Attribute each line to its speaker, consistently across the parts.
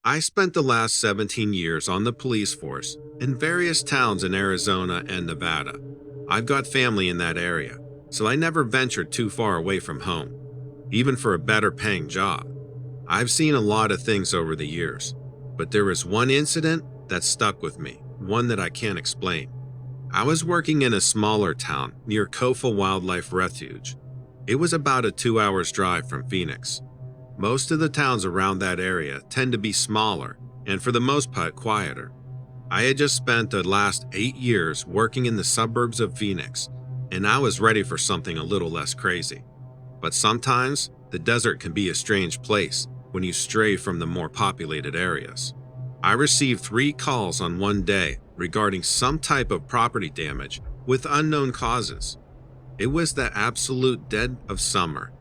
Speaker 1: I spent the last 17 years on the police force in various towns in Arizona and Nevada. I've got family in that area, so I never ventured too far away from home, even for a better paying job. I've seen a lot of things over the years, but there is one incident that stuck with me, one that I can't explain. I was working in a smaller town near Kofa Wildlife Refuge. It was about a 2 hours drive from Phoenix. Most of the towns around that area tend to be smaller and for the most part quieter. I had just spent the last 8 years working in the suburbs of Phoenix, and I was ready for something a little less crazy. But sometimes, the desert can be a strange place when you stray from the more populated areas. I received 3 calls on one day regarding some type of property damage with unknown causes. It was the absolute dead of summer.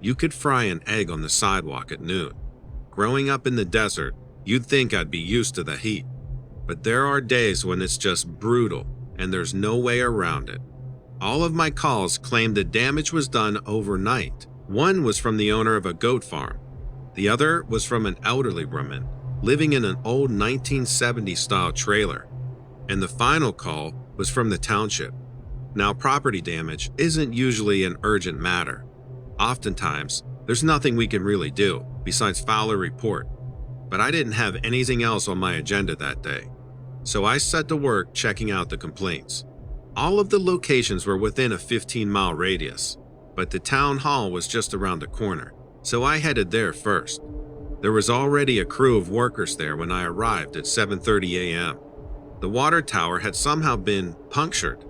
Speaker 1: You could fry an egg on the sidewalk at noon. Growing up in the desert, you'd think I'd be used to the heat. But there are days when it's just brutal and there's no way around it. All of my calls claimed the damage was done overnight. One was from the owner of a goat farm. The other was from an elderly woman living in an old 1970s-style trailer. And the final call was from the township. Now, property damage isn't usually an urgent matter. Oftentimes, there's nothing we can really do besides file a report. But I didn't have anything else on my agenda that day. So I set to work checking out the complaints. All of the locations were within a 15-mile radius, but the town hall was just around the corner, so I headed there first. There was already a crew of workers there when I arrived at 7:30 a.m. The water tower had somehow been punctured.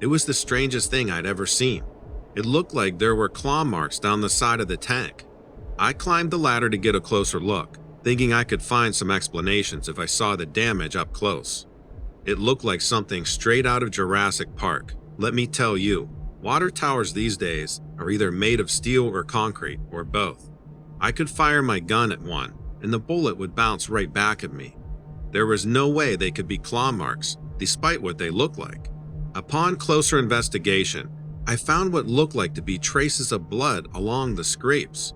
Speaker 1: It was the strangest thing I'd ever seen. It looked like there were claw marks down the side of the tank. I climbed the ladder to get a closer look, thinking I could find some explanations if I saw the damage up close. It looked like something straight out of Jurassic Park. Let me tell you, water towers these days are either made of steel or concrete, or both. I could fire my gun at one, and the bullet would bounce right back at me. There was no way they could be claw marks, despite what they looked like. Upon closer investigation, I found what looked like to be traces of blood along the scrapes.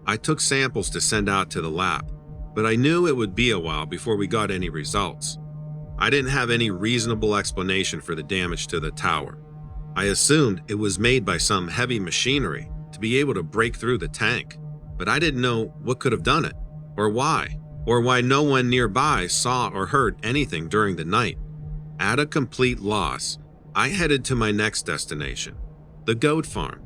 Speaker 1: I took samples to send out to the lab, but I knew it would be a while before we got any results. I didn't have any reasonable explanation for the damage to the tower. I assumed it was made by some heavy machinery to be able to break through the tank, but I didn't know what could have done it, or why no one nearby saw or heard anything during the night. At a complete loss, I headed to my next destination, the goat farm.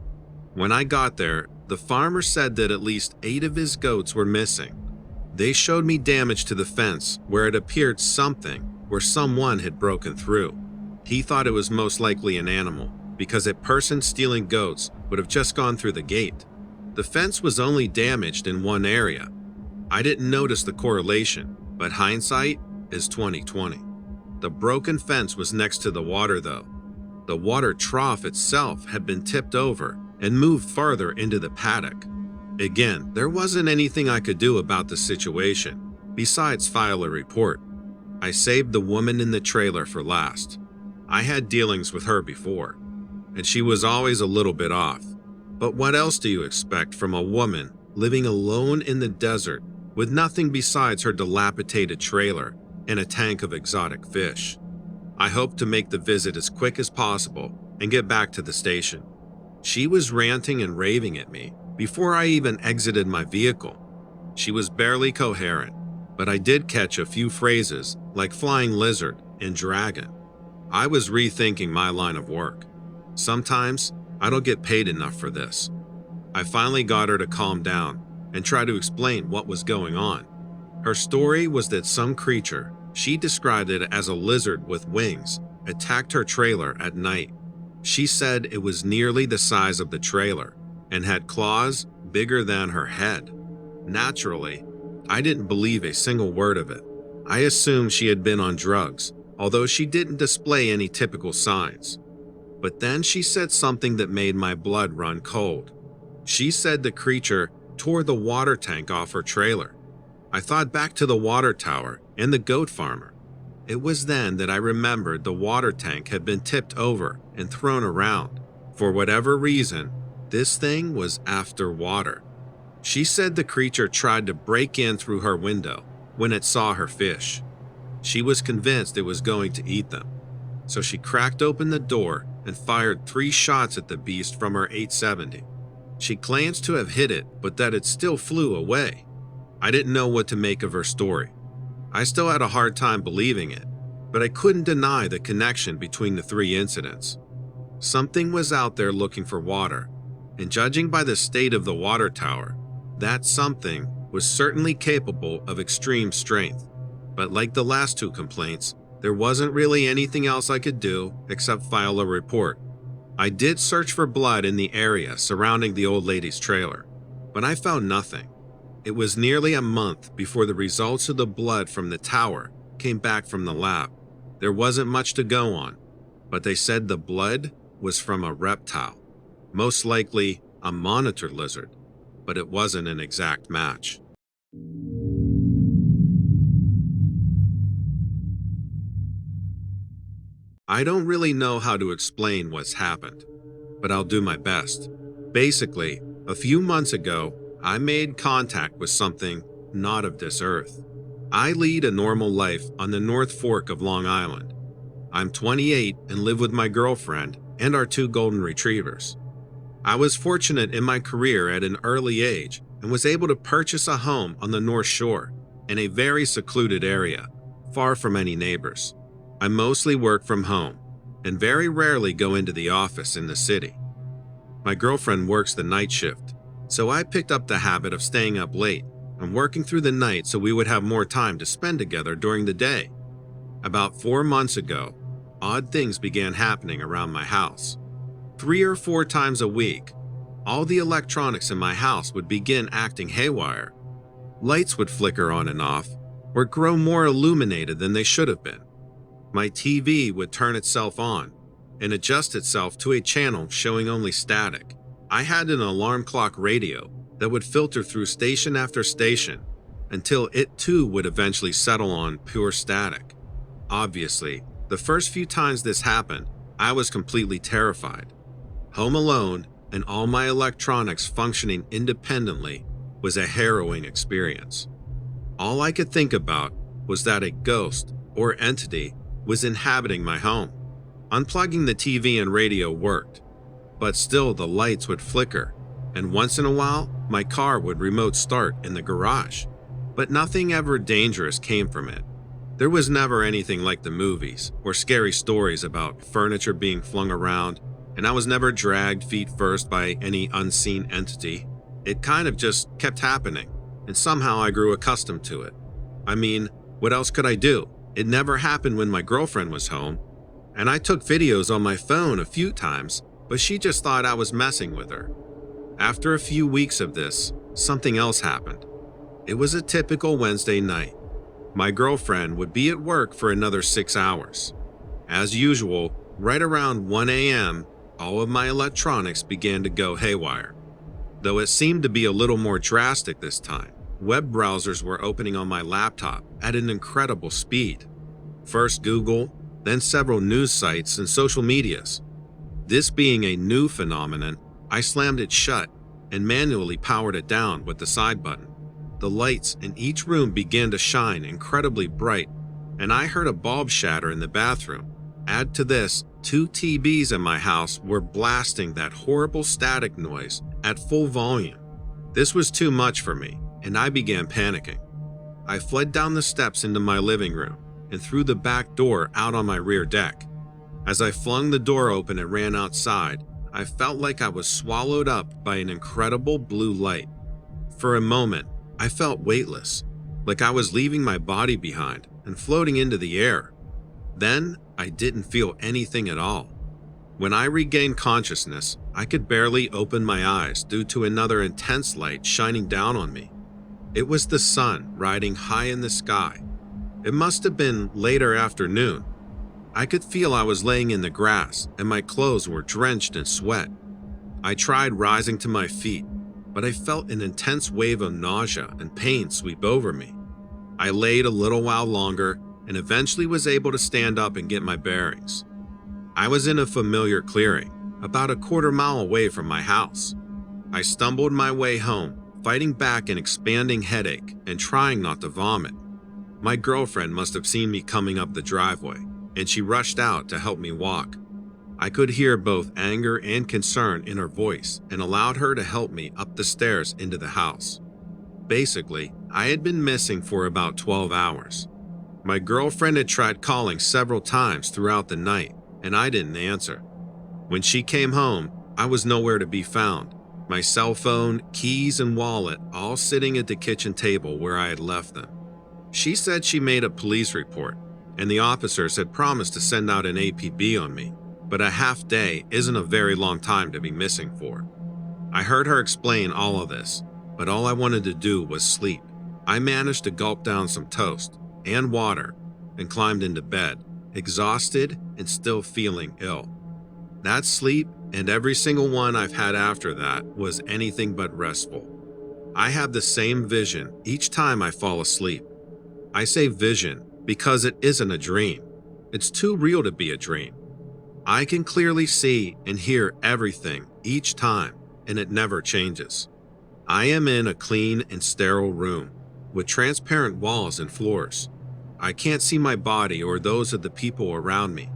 Speaker 1: When I got there, the farmer said that at least 8 of his goats were missing. They showed me damage to the fence where it appeared someone had broken through. He thought it was most likely an animal, because a person stealing goats would have just gone through the gate. The fence was only damaged in one area. I didn't notice the correlation, but hindsight is 20/20. The broken fence was next to the water though. The water trough itself had been tipped over and moved farther into the paddock. Again, there wasn't anything I could do about the situation, besides file a report. I saved the woman in the trailer for last. I had dealings with her before, and she was always a little bit off. But what else do you expect from a woman living alone in the desert with nothing besides her dilapidated trailer and a tank of exotic fish? I hoped to make the visit as quick as possible and get back to the station. She was ranting and raving at me before I even exited my vehicle. She was barely coherent, but I did catch a few phrases like flying lizard and dragon. I was rethinking my line of work. Sometimes I don't get paid enough for this. I finally got her to calm down and try to explain what was going on. Her story was that some creature, she described it as a lizard with wings, attacked her trailer at night. She said it was nearly the size of the trailer and had claws bigger than her head. Naturally, I didn't believe a single word of it. I assumed she had been on drugs, although she didn't display any typical signs. But then she said something that made my blood run cold. She said the creature tore the water tank off her trailer. I thought back to the water tower and the goat farmer. It was then that I remembered the water tank had been tipped over and thrown around. For whatever reason, this thing was after water. She said the creature tried to break in through her window, when it saw her fish. She was convinced it was going to eat them, so she cracked open the door and fired 3 shots at the beast from her 870. She claims to have hit it, but that it still flew away. I didn't know what to make of her story. I still had a hard time believing it, but I couldn't deny the connection between the 3 incidents. Something was out there looking for water, and judging by the state of the water tower, that something was certainly capable of extreme strength. But like the last 2 complaints, there wasn't really anything else I could do except file a report. I did search for blood in the area surrounding the old lady's trailer, but I found nothing. It was nearly a month before the results of the blood from the tower came back from the lab. There wasn't much to go on, but they said the blood was from a reptile, most likely a monitor lizard, but it wasn't an exact match. I don't really know how to explain what's happened, but I'll do my best. Basically, a few months ago, I made contact with something not of this earth. I lead a normal life on the North Fork of Long Island. I'm 28 and live with my girlfriend and our 2 golden retrievers. I was fortunate in my career at an early age and was able to purchase a home on the North Shore in a very secluded area, far from any neighbors. I mostly work from home and very rarely go into the office in the city. My girlfriend works the night shift, so I picked up the habit of staying up late and working through the night so we would have more time to spend together during the day. About 4 months ago, odd things began happening around my house. 3 or 4 times a week, all the electronics in my house would begin acting haywire. Lights would flicker on and off, or grow more illuminated than they should have been. My TV would turn itself on and adjust itself to a channel showing only static. I had an alarm clock radio that would filter through station after station until it too would eventually settle on pure static. Obviously, the first few times this happened, I was completely terrified. Home alone and all my electronics functioning independently was a harrowing experience. All I could think about was that a ghost or entity was inhabiting my home. Unplugging the TV and radio worked, but still the lights would flicker, and once in a while, my car would remote start in the garage. But nothing ever dangerous came from it. There was never anything like the movies or scary stories about furniture being flung around, and I was never dragged feet first by any unseen entity. It kind of just kept happening, and somehow I grew accustomed to it. I mean, what else could I do? It never happened when my girlfriend was home, and I took videos on my phone a few times, but she just thought I was messing with her. After a few weeks of this, something else happened. It was a typical Wednesday night. My girlfriend would be at work for another 6 hours. As usual, right around 1 a.m., all of my electronics began to go haywire. Though it seemed to be a little more drastic this time. Web browsers were opening on my laptop at an incredible speed. First Google, then several news sites and social medias. This being a new phenomenon, I slammed it shut and manually powered it down with the side button. The lights in each room began to shine incredibly bright, and I heard a bulb shatter in the bathroom. Add to this, 2 TVs in my house were blasting that horrible static noise at full volume. This was too much for me, and I began panicking. I fled down the steps into my living room and through the back door out on my rear deck. As I flung the door open and ran outside, I felt like I was swallowed up by an incredible blue light. For a moment, I felt weightless, like I was leaving my body behind and floating into the air. Then, I didn't feel anything at all. When I regained consciousness, I could barely open my eyes due to another intense light shining down on me. It was the sun riding high in the sky. It must have been later afternoon. I could feel I was laying in the grass and my clothes were drenched in sweat. I tried rising to my feet, but I felt an intense wave of nausea and pain sweep over me. I laid a little while longer and eventually was able to stand up and get my bearings. I was in a familiar clearing, about a quarter-mile away from my house. I stumbled my way home, fighting back an expanding headache and trying not to vomit. My girlfriend must have seen me coming up the driveway, and she rushed out to help me walk. I could hear both anger and concern in her voice and allowed her to help me up the stairs into the house. Basically, I had been missing for about 12 hours. My girlfriend had tried calling several times throughout the night, and I didn't answer. When she came home, I was nowhere to be found. My cell phone, keys, and wallet all sitting at the kitchen table where I had left them. She said she made a police report, and the officers had promised to send out an APB on me, but a half day isn't a very long time to be missing for. I heard her explain all of this, but all I wanted to do was sleep. I managed to gulp down some toast and water and climbed into bed, exhausted and still feeling ill. That sleep and every single one I've had after that was anything but restful. I have the same vision each time I fall asleep. I say vision because it isn't a dream. It's too real to be a dream. I can clearly see and hear everything each time, and it never changes. I am in a clean and sterile room with transparent walls and floors. I can't see my body or those of the people around me,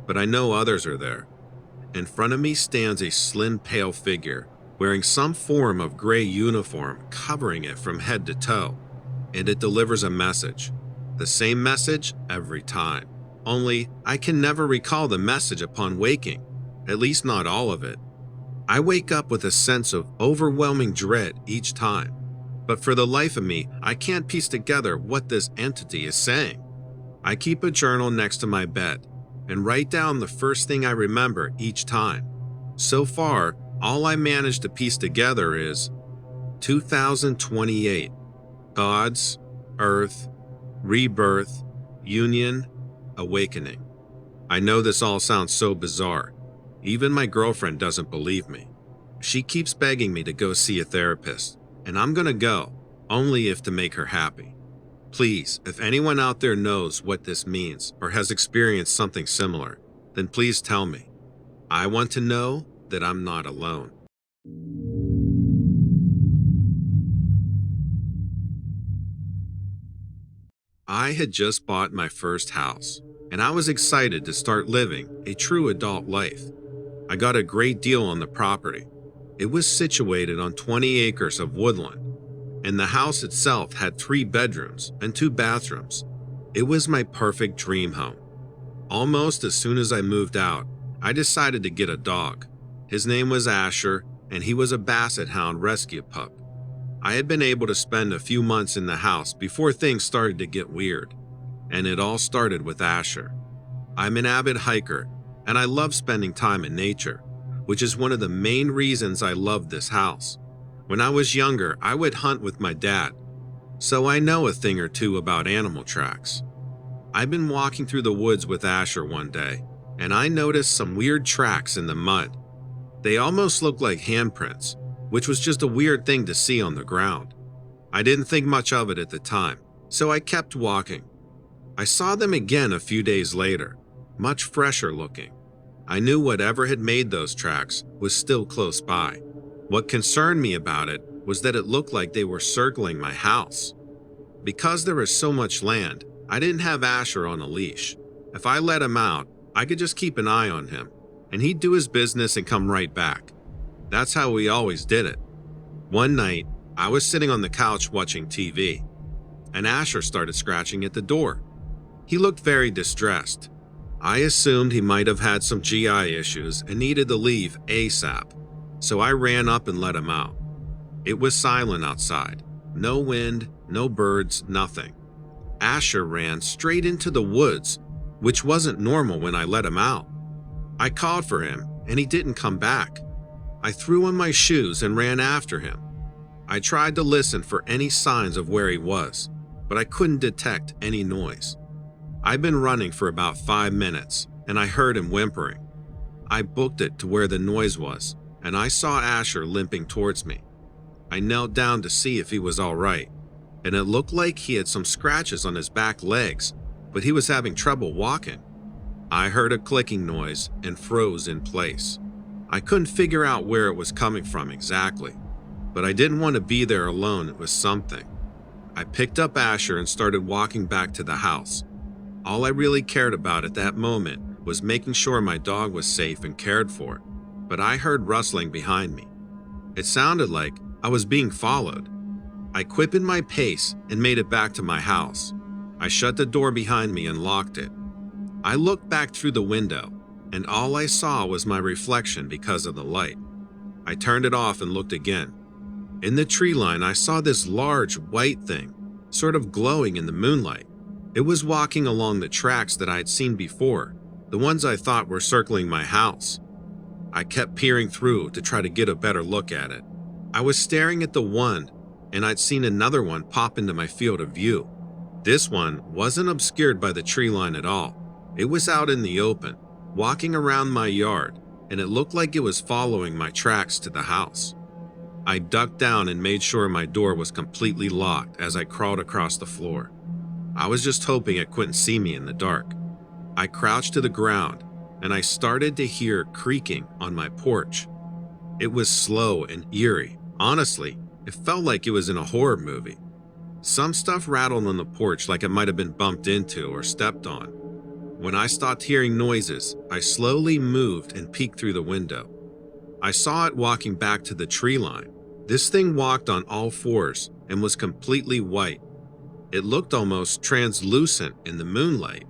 Speaker 1: but I know others are there. In front of me stands a slim, pale figure wearing some form of gray uniform covering it from head to toe, and it delivers a message. The same message every time. Only I can never recall the message upon waking, at least not all of it. I wake up with a sense of overwhelming dread each time, but for the life of me, I can't piece together what this entity is saying. I keep a journal next to my bed and write down the first thing I remember each time. So far, all I managed to piece together is 2028, gods, earth, rebirth, union, awakening. I know this all sounds so bizarre. Even my girlfriend doesn't believe me. She keeps begging me to go see a therapist, and I'm gonna go, only if to make her happy. Please, if anyone out there knows what this means or has experienced something similar, then please tell me. I want to know that I'm not alone. I had just bought my first house, and I was excited to start living a true adult life. I got a great deal on the property. It was situated on 20 acres of woodland, and the house itself had 3 bedrooms and 2 bathrooms. It was my perfect dream home. Almost as soon as I moved out, I decided to get a dog. His name was Asher, and he was a Basset Hound rescue pup. I had been able to spend a few months in the house before things started to get weird, and it all started with Asher. I'm an avid hiker, and I love spending time in nature, which is one of the main reasons I love this house. When I was younger, I would hunt with my dad, so I know a thing or two about animal tracks. I'd been walking through the woods with Asher one day, and I noticed some weird tracks in the mud. They almost looked like handprints, which was just a weird thing to see on the ground. I didn't think much of it at the time, so I kept walking. I saw them again a few days later, much fresher looking. I knew whatever had made those tracks was still close by. What concerned me about it was that it looked like they were circling my house. Because there is so much land, I didn't have Asher on a leash. If I let him out, I could just keep an eye on him, and he'd do his business and come right back. That's how we always did it. One night, I was sitting on the couch watching TV, and Asher started scratching at the door. He looked very distressed. I assumed he might have had some GI issues and needed to leave ASAP, so I ran up and let him out. It was silent outside. No wind, no birds, nothing. Asher ran straight into the woods, which wasn't normal when I let him out. I called for him, and he didn't come back. I threw on my shoes and ran after him. I tried to listen for any signs of where he was, but I couldn't detect any noise. I'd been running for about 5 minutes, and I heard him whimpering. I booked it to where the noise was, and I saw Asher limping towards me. I knelt down to see if he was all right, and it looked like he had some scratches on his back legs, but he was having trouble walking. I heard a clicking noise and froze in place. I couldn't figure out where it was coming from exactly, but I didn't want to be there alone with something. I picked up Asher and started walking back to the house. All I really cared about at that moment was making sure my dog was safe and cared for, but I heard rustling behind me. It sounded like I was being followed. I quickened my pace and made it back to my house. I shut the door behind me and locked it. I looked back through the window, and all I saw was my reflection because of the light. I turned it off and looked again. In the tree line, I saw this large white thing, sort of glowing in the moonlight. It was walking along the tracks that I had seen before, the ones I thought were circling my house. I kept peering through to try to get a better look at it. I was staring at the one, and I'd seen another one pop into my field of view. This one wasn't obscured by the tree line at all. It was out in the open, walking around my yard, and it looked like it was following my tracks to the house. I ducked down and made sure my door was completely locked as I crawled across the floor. I was just hoping it couldn't see me in the dark. I crouched to the ground, and I started to hear creaking on my porch. It was slow and eerie. Honestly, it felt like it was in a horror movie. Some stuff rattled on the porch like it might have been bumped into or stepped on. When I stopped hearing noises, I slowly moved and peeked through the window. I saw it walking back to the tree line. This thing walked on all fours and was completely white. It looked almost translucent in the moonlight.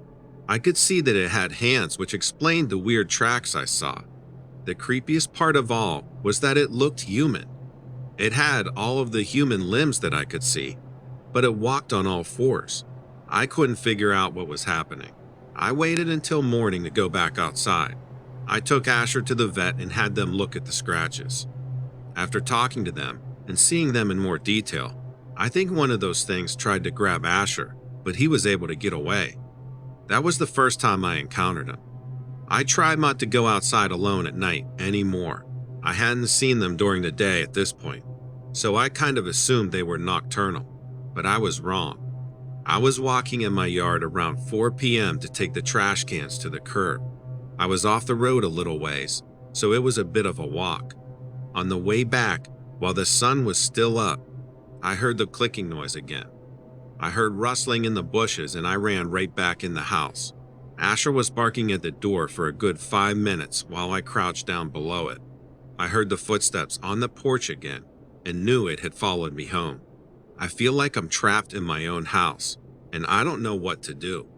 Speaker 1: I could see that it had hands, which explained the weird tracks I saw. The creepiest part of all was that it looked human. It had all of the human limbs that I could see, but it walked on all fours. I couldn't figure out what was happening. I waited until morning to go back outside. I took Asher to the vet and had them look at the scratches. After talking to them and seeing them in more detail, I think one of those things tried to grab Asher, but he was able to get away. That was the first time I encountered him. I tried not to go outside alone at night anymore. I hadn't seen them during the day at this point, so I kind of assumed they were nocturnal, but I was wrong. I was walking in my yard around 4 p.m. to take the trash cans to the curb. I was off the road a little ways, so it was a bit of a walk. On the way back, while the sun was still up, I heard the clicking noise again. I heard rustling in the bushes and I ran right back in the house. Asher was barking at the door for a good 5 minutes while I crouched down below it. I heard the footsteps on the porch again and knew it had followed me home. I feel like I'm trapped in my own house and I don't know what to do.